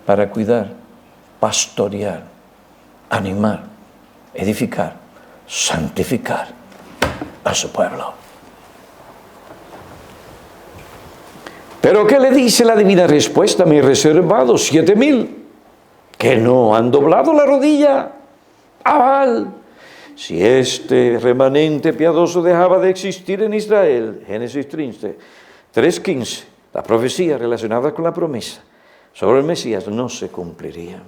para cuidar, pastorear, animar, edificar, santificar a su pueblo. Pero ¿qué le dice la divina respuesta? Me he reservado 7,000 que no han doblado la rodilla a Baal. Si este remanente piadoso dejaba de existir en Israel, Génesis 3:15, la profecía relacionada con la promesa sobre el Mesías no se cumpliría,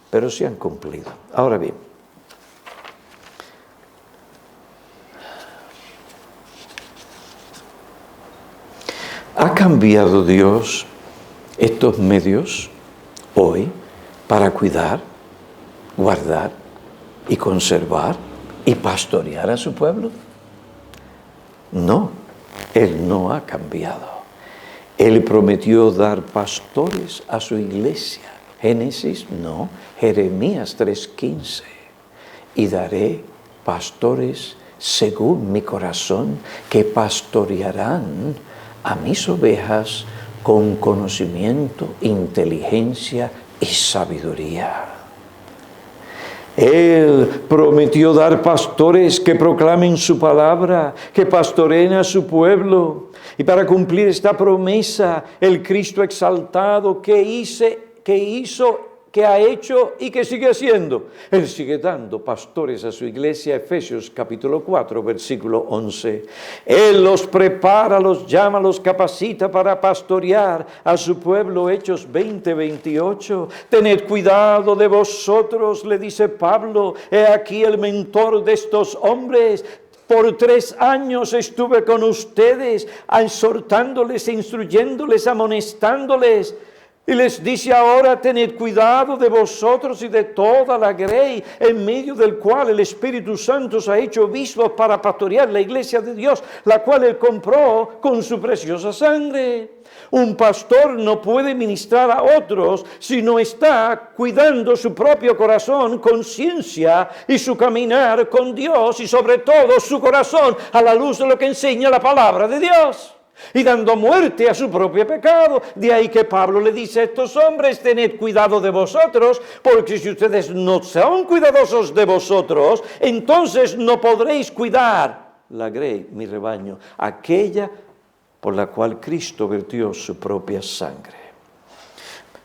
pero se han cumplido. Ahora bien, ¿ha cambiado Dios estos medios hoy para cuidar, guardar y conservar y pastorear a su pueblo? No, Él no ha cambiado. Él prometió dar pastores a su iglesia. Génesis, no, Jeremías 3:15. Y daré pastores según mi corazón que pastorearán a mis ovejas con conocimiento, inteligencia y sabiduría. Él prometió dar pastores que proclamen su palabra, que pastoreen a su pueblo. Y para cumplir esta promesa, el Cristo exaltado que hizo, que ha hecho y que sigue haciendo, Él sigue dando pastores a su iglesia. Efesios capítulo 4, versículo 11. Él los prepara, los llama, los capacita para pastorear a su pueblo. Hechos 20:28. Tened cuidado de vosotros, le dice Pablo. He aquí el mentor de estos hombres. Por 3 años estuve con ustedes, exhortándoles, instruyéndoles, amonestándoles. Y les dice ahora, tened cuidado de vosotros y de toda la grey, en medio del cual el Espíritu Santo os ha hecho obispos para pastorear la iglesia de Dios, la cual Él compró con su preciosa sangre. Un pastor no puede ministrar a otros si no está cuidando su propio corazón, conciencia y su caminar con Dios y sobre todo su corazón a la luz de lo que enseña la palabra de Dios. Y dando muerte a su propio pecado. De ahí que Pablo le dice a estos hombres, tened cuidado de vosotros, porque si ustedes no son cuidadosos de vosotros, entonces no podréis cuidar la grey, mi rebaño, aquella por la cual Cristo vertió su propia sangre.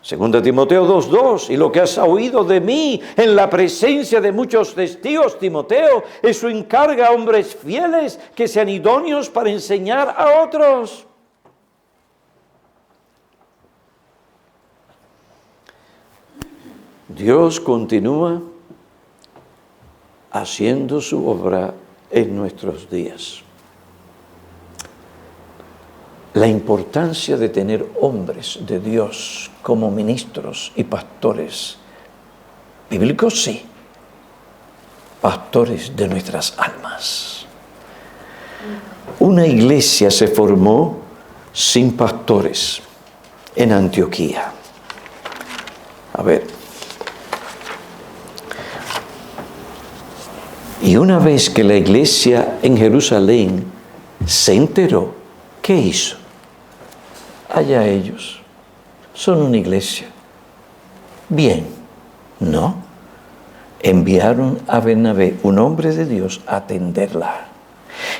Segunda Timoteo 2:2, y lo que has oído de mí en la presencia de muchos testigos, Timoteo, eso encarga a hombres fieles que sean idóneos para enseñar a otros. Dios continúa haciendo su obra en nuestros días. La importancia de tener hombres de Dios como ministros y pastores bíblicos, sí, pastores de nuestras almas. Una iglesia se formó sin pastores en Antioquía. A ver. Y una vez que la iglesia en Jerusalén se enteró, ¿qué hizo? Allá ellos, son una iglesia. Bien, no. Enviaron a Bernabé, un hombre de Dios, a atenderla.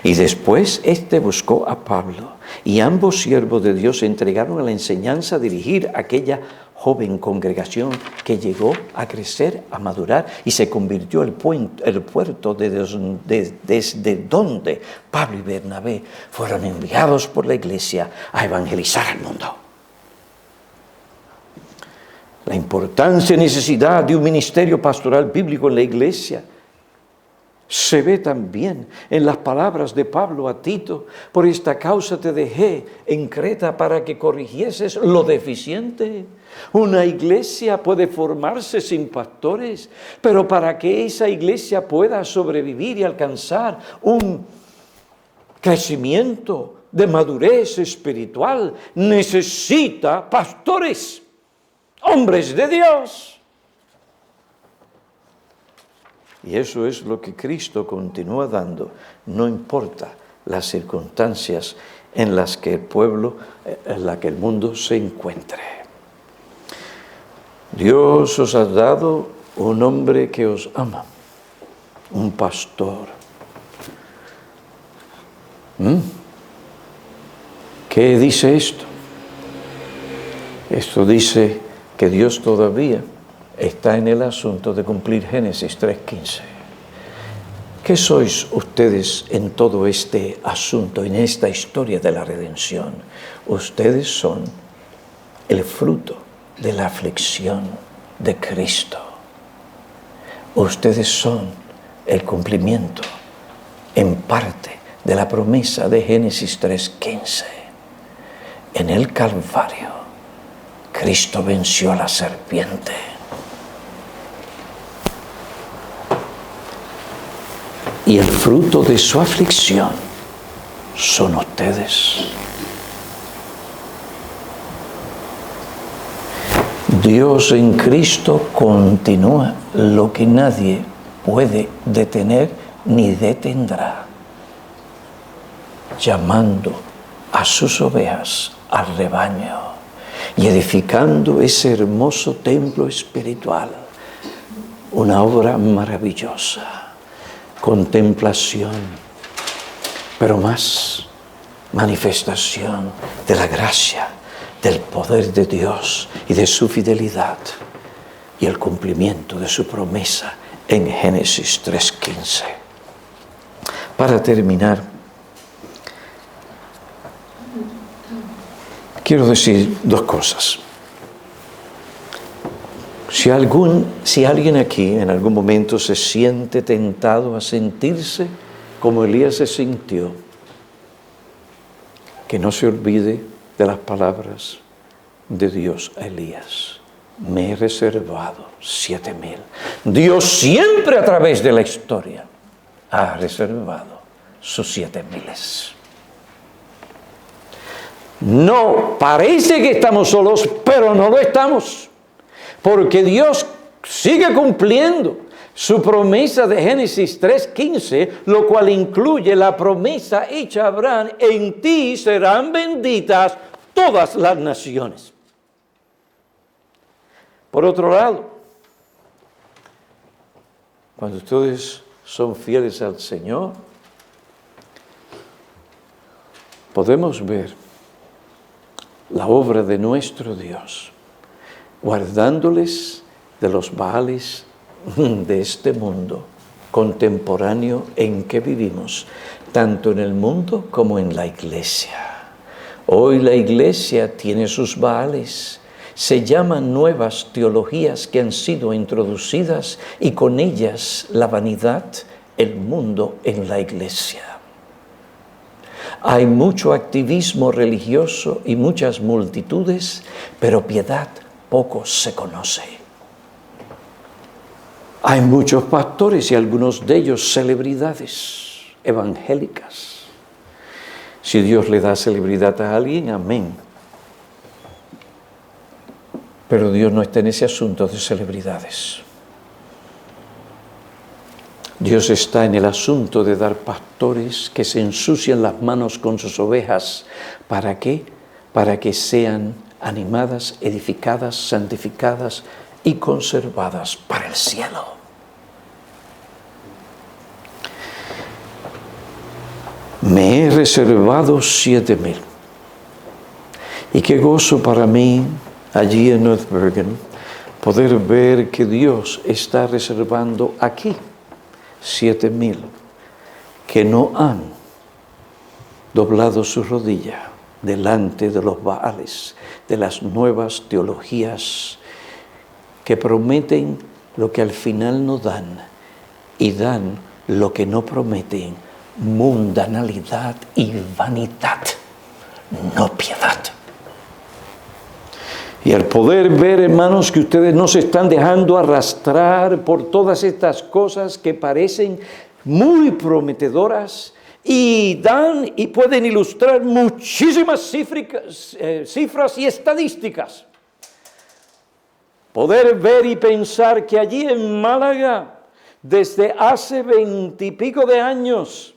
Y después buscó a Pablo, y ambos siervos de Dios se entregaron a la enseñanza a dirigir aquella joven congregación que llegó a crecer, a madurar, y se convirtió el puerto desde donde Pablo y Bernabé fueron enviados por la iglesia a evangelizar al mundo. La importancia y necesidad de un ministerio pastoral bíblico en la iglesia se ve también en las palabras de Pablo a Tito: por esta causa te dejé en Creta para que corrigieses lo deficiente. Una iglesia puede formarse sin pastores, pero para que esa iglesia pueda sobrevivir y alcanzar un crecimiento de madurez espiritual, necesita pastores, hombres de Dios. Y eso es lo que Cristo continúa dando, no importa las circunstancias en las que el mundo se encuentre. Dios os ha dado un hombre que os ama, un pastor. ¿Qué dice esto? Esto dice que Dios todavía está en el asunto de cumplir Génesis 3:15. ¿Qué sois ustedes en todo este asunto, en esta historia de la redención? Ustedes son el fruto de la aflicción de Cristo. Ustedes son el cumplimiento en parte de la promesa de Génesis 3:15. En el Calvario, Cristo venció a la serpiente. Y el fruto de su aflicción son ustedes. Dios en Cristo continúa lo que nadie puede detener ni detendrá, llamando a sus ovejas al rebaño y edificando ese hermoso templo espiritual, una obra maravillosa. Contemplación, pero más manifestación de la gracia, del poder de Dios y de su fidelidad y el cumplimiento de su promesa en Génesis 3:15. Para terminar, quiero decir dos cosas. Si alguien aquí en algún momento se siente tentado a sentirse como Elías se sintió, que no se olvide de las palabras de Dios a Elías: me he reservado 7,000. Dios siempre a través de la historia ha reservado sus 7,000. No, parece que estamos solos, pero no lo estamos. Porque Dios sigue cumpliendo su promesa de Génesis 3:15, lo cual incluye la promesa hecha a Abraham: en ti serán benditas todas las naciones. Por otro lado, cuando ustedes son fieles al Señor, podemos ver la obra de nuestro Dios guardándoles de los baales de este mundo contemporáneo en que vivimos, tanto en el mundo como en la iglesia. Hoy la iglesia tiene sus baales, se llaman nuevas teologías que han sido introducidas y con ellas la vanidad, el mundo en la iglesia. Hay mucho activismo religioso y muchas multitudes, pero piedad poco se conoce. Hay muchos pastores y algunos de ellos celebridades evangélicas. Si Dios le da celebridad a alguien, amén. Pero Dios no está en ese asunto de celebridades. Dios está en el asunto de dar pastores que se ensucian las manos con sus ovejas. ¿Para qué? Para que sean animadas, edificadas, santificadas y conservadas para el cielo. Me he reservado 7,000. Y qué gozo para mí, allí en North Bergen, poder ver que Dios está reservando aquí 7,000 que no han doblado su rodilla delante de los Baales, de las nuevas teologías que prometen lo que al final no dan y dan lo que no prometen, mundanalidad y vanidad, no piedad. Y al poder ver, hermanos, que ustedes no se están dejando arrastrar por todas estas cosas que parecen muy prometedoras y dan y pueden ilustrar muchísimas cifras y estadísticas. Poder ver y pensar que allí en Málaga, desde hace 20 y pico de años,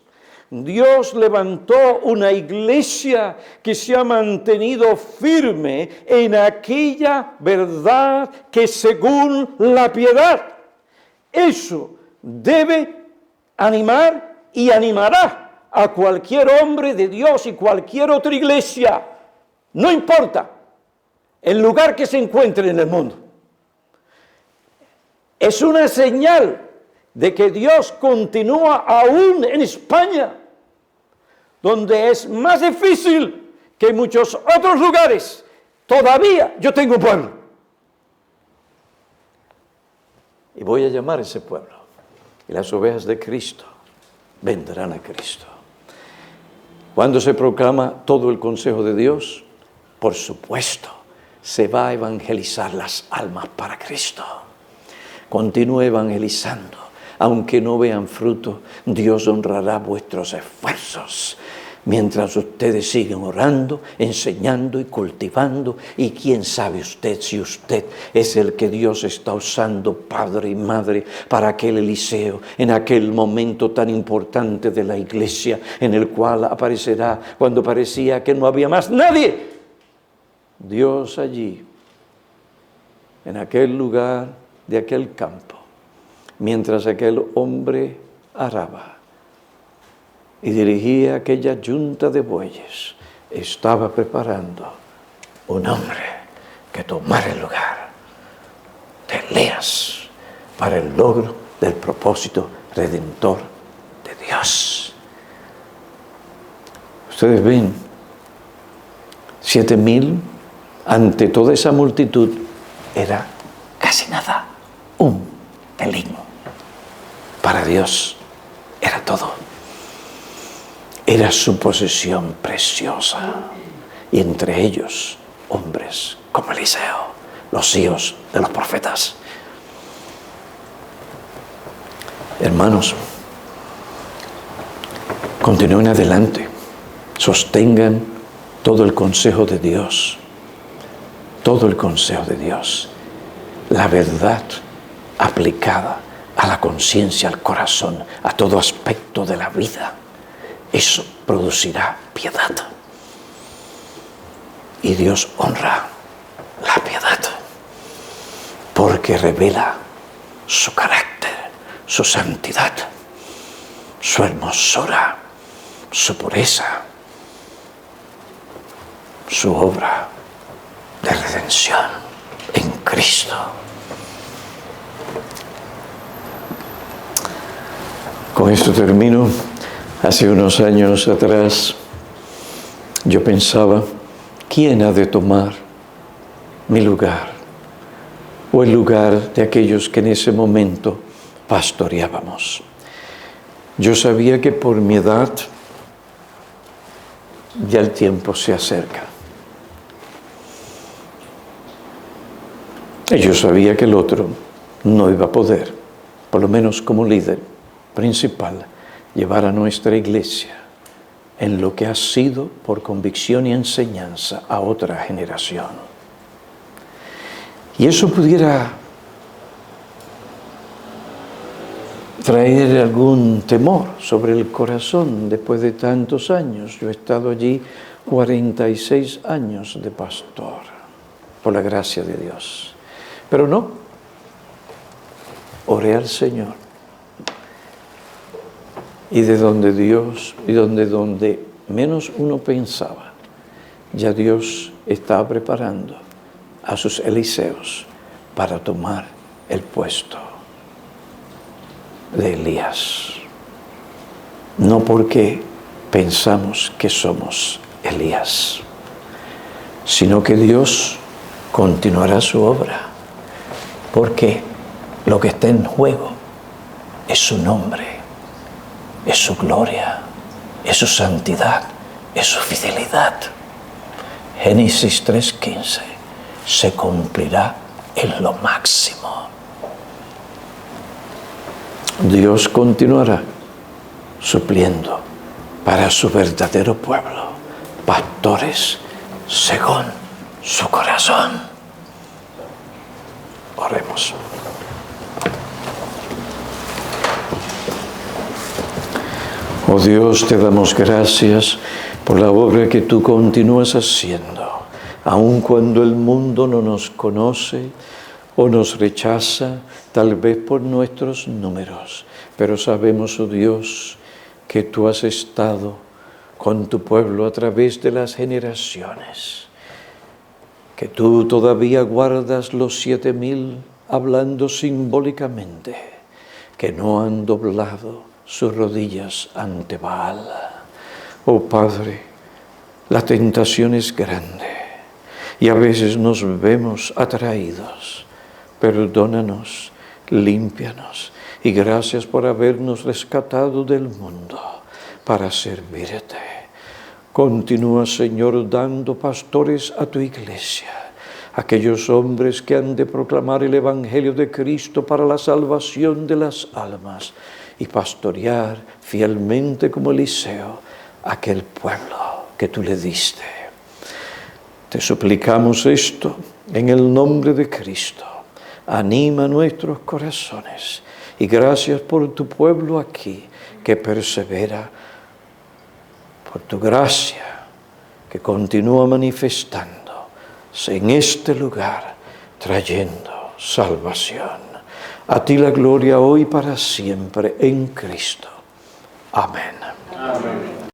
Dios levantó una iglesia que se ha mantenido firme en aquella verdad que según la piedad, eso debe animar y animará a cualquier hombre de Dios y cualquier otra iglesia, no importa el lugar que se encuentre en el mundo. Es una señal de que Dios continúa aún en España, donde es más difícil que en muchos otros lugares. Todavía yo tengo un pueblo. Y voy a llamar a ese pueblo. Y las ovejas de Cristo vendrán a Cristo. Cuando se proclama todo el consejo de Dios, por supuesto, se va a evangelizar las almas para Cristo. Continúe evangelizando. Aunque no vean fruto, Dios honrará vuestros esfuerzos. Mientras ustedes siguen orando, enseñando y cultivando. Y quién sabe usted si usted es el que Dios está usando, padre y madre, para aquel Eliseo, en aquel momento tan importante de la iglesia, en el cual aparecerá cuando parecía que no había más nadie. Dios allí, en aquel lugar de aquel campo, mientras aquel hombre araba y dirigía aquella yunta de bueyes, estaba preparando un hombre que tomara el lugar de Elías para el logro del propósito redentor de Dios. Ustedes ven, 7,000 ante toda esa multitud era casi nada, un pelín. Para Dios era todo. Era su posesión preciosa. Y entre ellos, hombres como Eliseo, los hijos de los profetas. Hermanos, continúen adelante. Sostengan todo el consejo de Dios. Todo el consejo de Dios. La verdad aplicada a la conciencia, al corazón, a todo aspecto de la vida. Eso producirá piedad. Y Dios honra la piedad, porque revela su carácter, su santidad, su hermosura, su pureza, su obra de redención en Cristo. Con esto termino. Hace unos años atrás yo pensaba, ¿quién ha de tomar mi lugar? O el lugar de aquellos que en ese momento pastoreábamos. Yo sabía que por mi edad ya el tiempo se acerca. Y yo sabía que el otro no iba a poder, por lo menos como líder principal, llevar a nuestra iglesia en lo que ha sido por convicción y enseñanza a otra generación. Y eso pudiera traer algún temor sobre el corazón después de tantos años. Yo he estado allí 46 años de pastor, por la gracia de Dios. Pero no, oré al Señor. Y de donde Dios, y donde menos uno pensaba, ya Dios estaba preparando a sus Eliseos para tomar el puesto de Elías. No porque pensamos que somos Elías, sino que Dios continuará su obra, porque lo que está en juego es su nombre, es su gloria, es su santidad, es su fidelidad. Génesis 3:15 se cumplirá en lo máximo. Dios continuará supliendo para su verdadero pueblo pastores según su corazón. Oremos. Oh Dios, te damos gracias por la obra que tú continúas haciendo, aun cuando el mundo no nos conoce o nos rechaza, tal vez por nuestros números. Pero sabemos, oh Dios, que tú has estado con tu pueblo a través de las generaciones, que tú todavía guardas los 7,000 hablando simbólicamente, que no han doblado sus rodillas ante Baal. Oh Padre, la tentación es grande y a veces nos vemos atraídos. Perdónanos, límpianos y gracias por habernos rescatado del mundo para servirte. Continúa, Señor, dando pastores a tu iglesia, aquellos hombres que han de proclamar el Evangelio de Cristo para la salvación de las almas y pastorear fielmente como Eliseo aquel pueblo que tú le diste. Te suplicamos esto en el nombre de Cristo. Anima nuestros corazones y gracias por tu pueblo aquí que persevera, por tu gracia que continúa manifestándose en este lugar, trayendo salvación. A ti la gloria hoy y para siempre en Cristo. Amén. Amén.